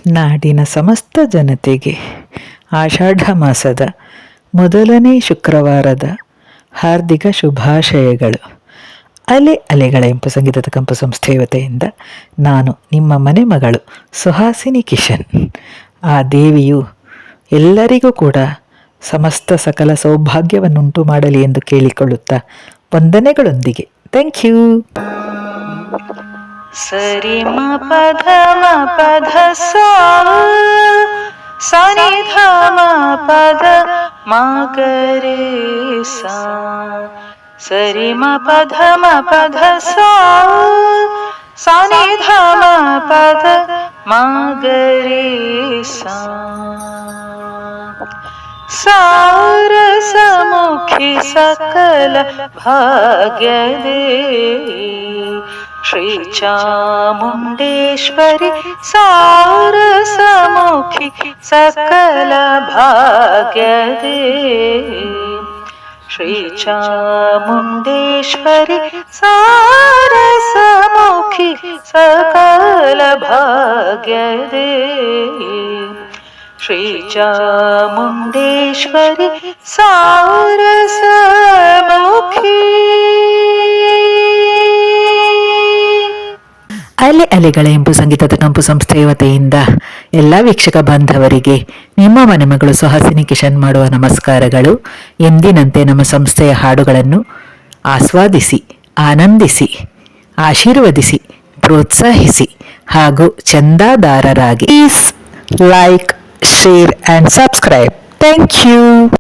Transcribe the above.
ನಾಡಿನ ಸಮಸ್ತ ಜನತೆಗೆ ಆಷಾಢ ಮಾಸದ ಮೊದಲನೇ ಶುಕ್ರವಾರದ ಹಾರ್ದಿಕ ಶುಭಾಶಯಗಳು. ಅಲೆ ಅಲೆಗಳ ಇಂಪು ಸಂಗೀತದ ಕಂಪು ಸಂಸ್ಥೆಯ ವತಿಯಿಂದ ನಾನು ನಿಮ್ಮ ಮನೆ ಮಗಳು ಸುಹಾಸಿನಿ ಕಿಶನ್. ಆ ದೇವಿಯು ಎಲ್ಲರಿಗೂ ಕೂಡ ಸಮಸ್ತ ಸಕಲ ಸೌಭಾಗ್ಯವನ್ನುಂಟು ಮಾಡಲಿ ಎಂದು ಕೇಳಿಕೊಳ್ಳುತ್ತಾ ವಂದನೆಗಳೊಂದಿಗೆ ಥ್ಯಾಂಕ್ ಯು. ಸರಿ ಮ ಪಧ ಸಾ ಸನಿ ಧ ಮ ಪದ ಮ ಗರೆ ಸಾ ಸರಿ ಮ ಪಧ ಸಾ ಸನಿ ಧ ಮ ಪದ ಮ ಗರೆ ಸಾ ಸಾರಸಮುಖಿ ಸಕಲ ಭಾಗ್ಯದೇ ಶ್ರೀ ಚಾಮುಂಡೇಶ್ವರಿ ಸಾರಸಮುಖಿ ಸಕಲ ಭಾಗ್ಯದೇ ಶ್ರೀ ಚಾಮುಂಡೇಶ್ವರಿ ಸಾರಸಮುಖಿ ಸಕಲ ಭಾಗ್ಯದೇ ಶ್ರೀ ಚಾಮುಂಡೇಶ್ವರಿ ಸಾರಸಮುಖಿ. ಅಲೆ ಅಲೆಗಳ ಇಂಪು ಸಂಗೀತದ ಕಂಪು ಸಂಸ್ಥೆಯ ವತಿಯಿಂದ ಎಲ್ಲ ವೀಕ್ಷಕ ಬಾಂಧವರಿಗೆ ನಿಮ್ಮ ಮನೆ ಮಗಳು ಸುಹಾಸಿನಿ ಕಿಶನ್ ಮಾಡುವ ನಮಸ್ಕಾರಗಳು. ಎಂದಿನಂತೆ ನಮ್ಮ ಸಂಸ್ಥೆಯ ಹಾಡುಗಳನ್ನು ಆಸ್ವಾದಿಸಿ, ಆನಂದಿಸಿ, ಆಶೀರ್ವದಿಸಿ, ಪ್ರೋತ್ಸಾಹಿಸಿ ಹಾಗೂ ಚಂದಾದಾರರಾಗಿ. Please like, share and subscribe. Thank you.